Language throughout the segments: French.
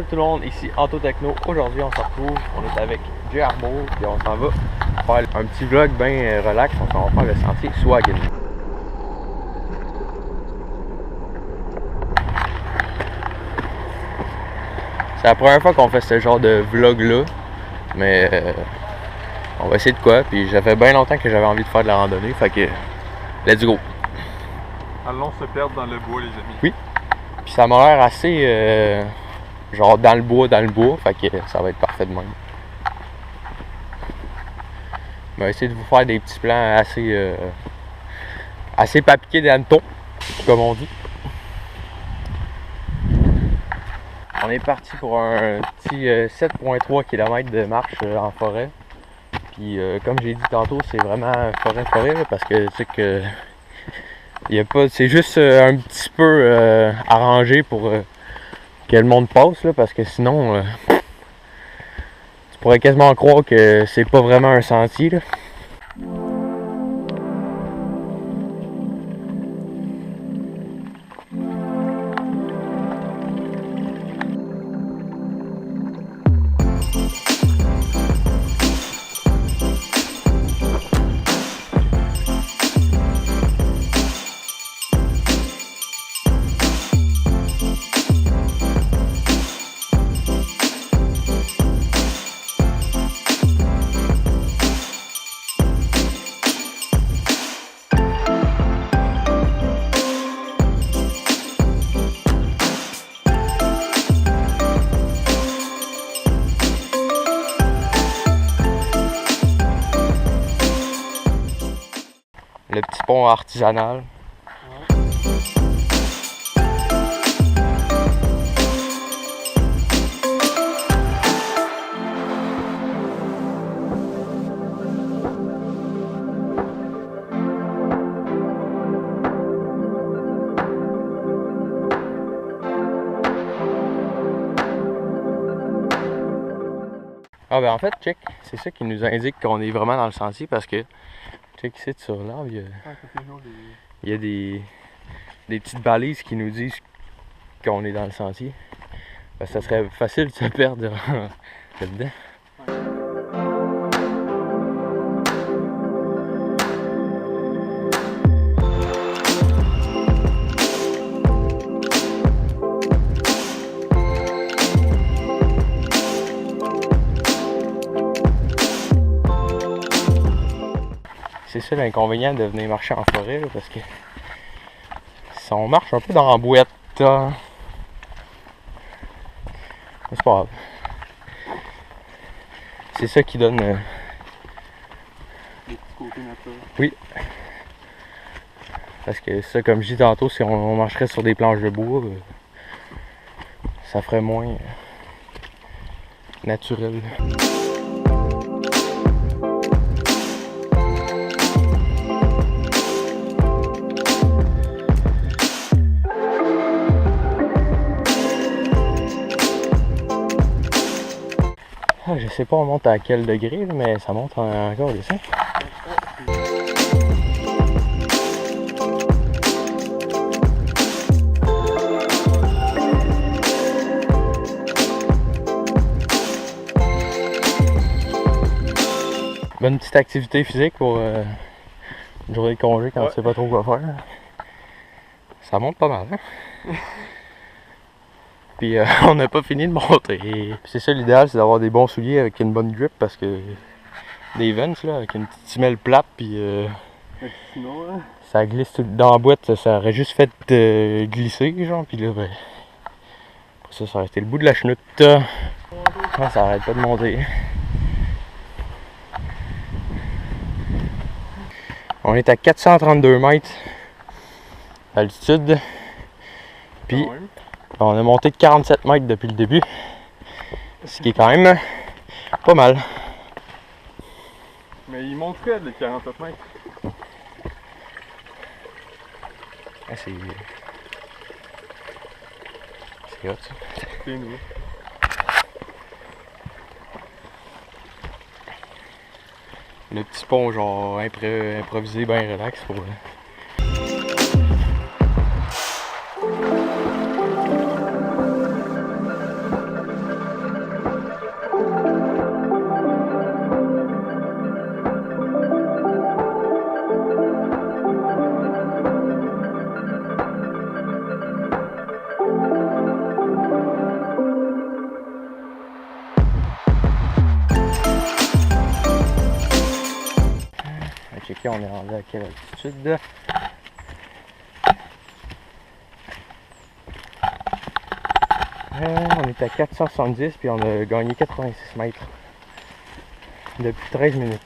tout le monde, ici Anto Techno. Aujourd'hui on se retrouve, on est avec Jay Arbour et on s'en va faire un petit vlog bien relax. On s'en va faire le sentier Swagen. C'est la première fois qu'on fait ce genre de vlog là, mais on va essayer de quoi. Puis j'avais bien longtemps que j'avais envie de faire de la randonnée, fait que let's go. Allons se perdre dans le bois, les amis. Oui. Puis ça m'a l'air assez genre dans le bois, fait que ça va être parfait de même. On va essayer de vous faire des petits plans assez papiqués d'hanneton, comme on dit. On est parti pour un petit 7,3 km de marche en forêt. Puis comme j'ai dit tantôt, c'est vraiment forêt là, parce que tu sais que y a pas, c'est juste un petit peu arrangé pour que le monde passe là, parce que sinon tu pourrais quasiment croire que c'est pas vraiment un sentier là. Le petit pont artisanal. Ah ben en fait, check, c'est ça qui nous indique qu'on est vraiment dans le sentier parce que check ici sur l'arbre, il y a des petites balises qui nous disent qu'on est dans le sentier. Ben, ça serait facile de se perdre là-dedans. C'est ça l'inconvénient de venir marcher en forêt là, parce que si on marche un peu dans la boîte, c'est pas grave. C'est ça qui donne Les petits côtés naturels. Oui. Parce que ça, comme je dis tantôt, si on marcherait sur des planches de bois, ça ferait moins naturel. Je sais pas on monte à quel degré, mais ça monte encore des 5. Bonne petite activité physique pour une journée de congé quand tu sais pas trop quoi faire. Ça monte pas mal, hein? Puis on n'a pas fini de monter. Puis c'est ça l'idéal, c'est d'avoir des bons souliers avec une bonne grip parce que des Vans là, avec une petite semelle plate puis Sinon, hein? ça glisse tout dans la boîte, ça aurait juste fait glisser genre, puis là ben ça aurait été le bout de la chenoute. Ah, ça arrête pas de monter. On est à 432 mètres d'altitude. Puis on a monté de 47 mètres depuis le début. Ce qui est quand même pas mal. Mais il monte raide les 47 mètres. Ah, c'est hot ça. C'est nouveau. Le petit pont genre improvisé, bien relax pour checker on est rendu à quelle altitude. On est à 470 puis on a gagné 86 mètres depuis 13 minutes.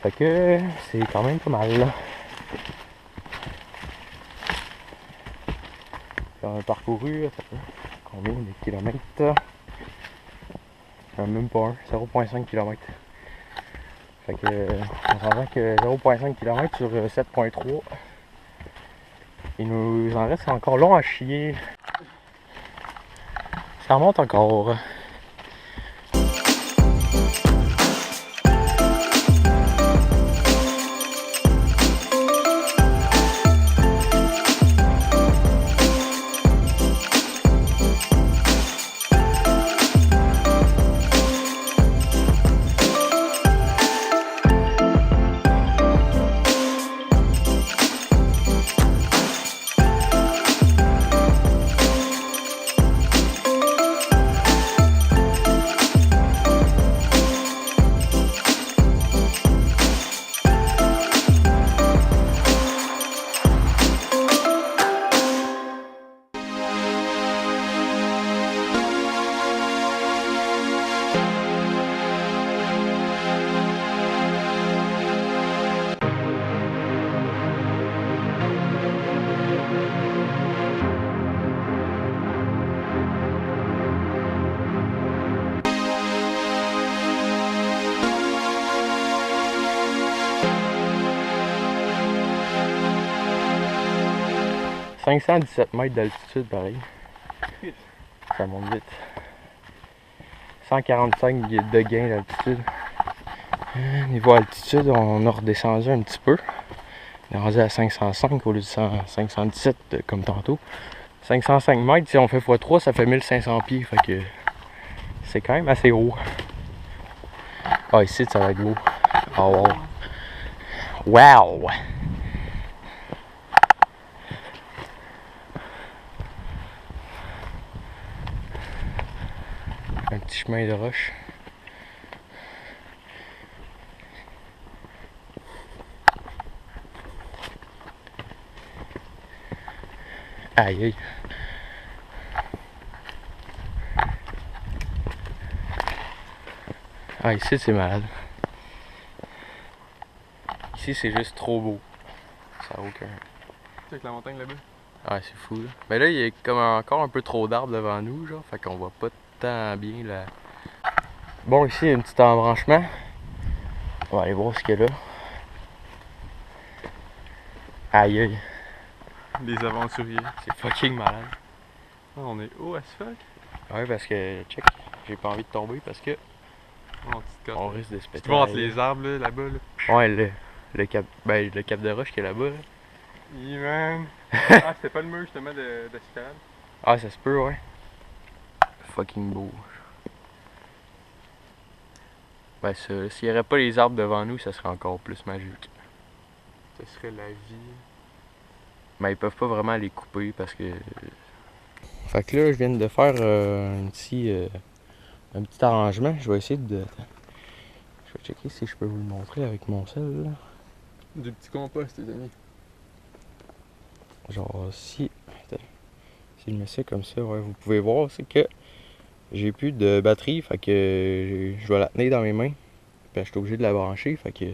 Fait que c'est quand même pas mal là. On a parcouru combien de kilomètres? Même pas 0.5 km. Fait que on s'entend que 0.5 km sur 7.3. Il nous en reste encore long à chier. Ça remonte encore. « 517 mètres d'altitude, pareil. Ça monte vite. 145 de gain d'altitude. Niveau altitude, on a redescendu un petit peu. On est rendu à 505 au lieu de 517 comme tantôt. 505 mètres, si on fait x3, ça fait 1500 pieds. Fait que c'est quand même assez haut. Ah, ici, ça va être beau. Oh, wow! Wow! Un petit chemin de roche. Aïe aïe. Ah, ici c'est malade. Ici c'est juste trop beau. Ça n'a aucun. Avec la montagne là-bas. Ah, c'est fou là. Mais là, il y a comme encore un peu trop d'arbres devant nous, genre. Fait qu'on voit pas tant bien là. Bon, ici il y a un petit embranchement. On va aller voir ce qu'il y a là. Aïe aïe. Les aventuriers. C'est fucking malade. Ah, on est haut as fuck. Ouais, parce que, check, j'ai pas envie de tomber parce que on risque de se péter. Tu vois entre les arbres là-bas là. Ouais, le cap de roche qui est là-bas. Là. Yeah, man. Ah, c'était pas le mur justement d'escalade. Ah, ça se peut, ouais. Fucking beau. Ben, ça, s'il n'y aurait pas les arbres devant nous, ça serait encore plus magique. Ça serait la vie. Mais ils peuvent pas vraiment les couper parce que. Fait que là, je viens de faire un petit arrangement. Je vais essayer de. Je vais checker si je peux vous le montrer avec mon sel. Là. Du petit compost, tes amis. Genre, si je mets ça comme ça, ouais, vous pouvez voir, c'est que j'ai plus de batterie. Fait que je vais la tenir dans mes mains. Puis je suis obligé de la brancher. Fait que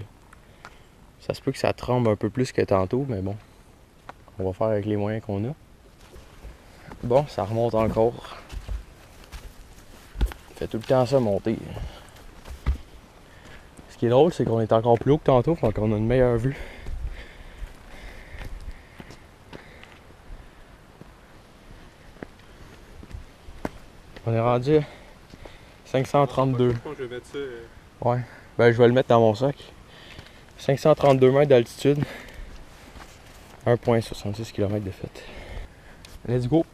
ça se peut que ça tremble un peu plus que tantôt, mais bon. On va faire avec les moyens qu'on a. Bon, ça remonte encore. Fait tout le temps ça monter. Ce qui est drôle, c'est qu'on est encore plus haut que tantôt, fait qu'on a une meilleure vue. On est rendu à 532. Je pense que je vais mettre ça. Ouais. Ben, je vais le mettre dans mon sac. 532 mètres d'altitude. 1,66 km de fête. Let's go.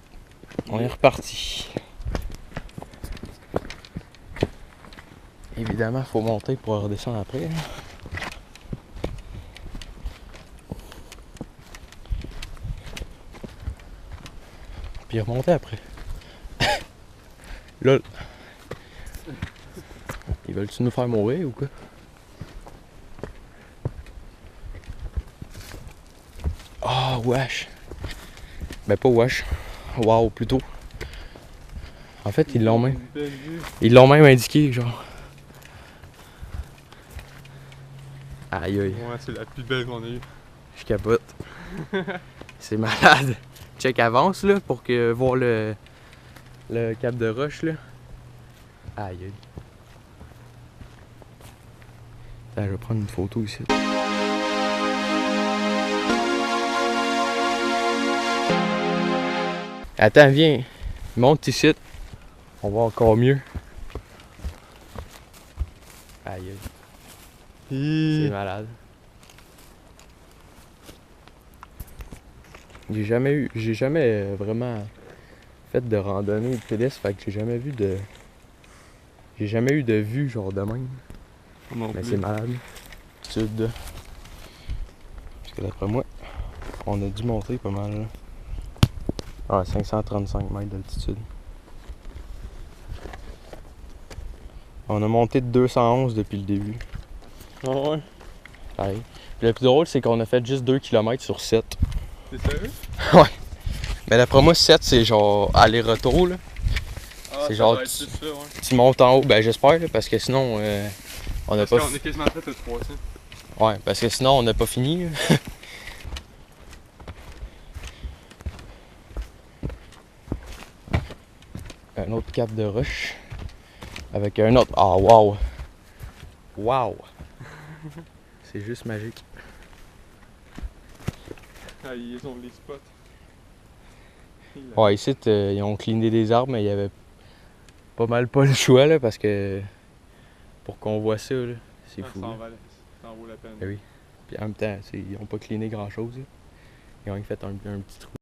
On est reparti. Évidemment, il faut monter pour redescendre après. Puis remonter après. Lol. Ils veulent-tu nous faire mourir ou quoi? wesh. Ben pas wesh. Wow, plutôt. En fait, ils l'ont même. Une belle vue. Ils l'ont même indiqué, genre. Aïe aïe, Ouais, c'est la plus belle qu'on a eue. je capote. C'est malade. Check avance là pour que voir le cap de roche là. Aïe aïe. Attends, je vais prendre une photo ici. Attends, viens. Monte ici. On voit encore mieux. Aïe aïe. C'est malade. J'ai jamais vraiment fait de randonnée ou de pédestre, fait que j'ai jamais vu de. J'ai jamais eu de vue genre de même. Non Mais plus. c'est malade. Sud. Parce que d'après moi, on a dû monter pas mal là. Ah, 535 mètres d'altitude. On a monté de 211 depuis le début. Ah ouais? Pareil. Puis le plus drôle, c'est qu'on a fait juste 2 km sur 7. T'es sérieux? Mais d'après moi, 7, c'est genre aller-retour là. Ah, C'est ça genre doit être tout ça, ouais. Tu montes en haut, ben j'espère là, parce que sinon on n'a Parce pas. qu'on est quasiment fait le 300. Ouais, parce que sinon on n'a pas fini. Là. Un autre cap de roche. Avec un autre. Ah wow! Wow! C'est juste magique. Ah, ils ont les spots. Ouais, ici ils ont cleané des arbres, mais il y avait pas mal pas le choix là parce que pour qu'on voit ça là, c'est fou. Ça Là. en vaut la peine. Ben oui. Puis en même temps, ils ont pas cleané grand chose. Ils ont fait un petit trou.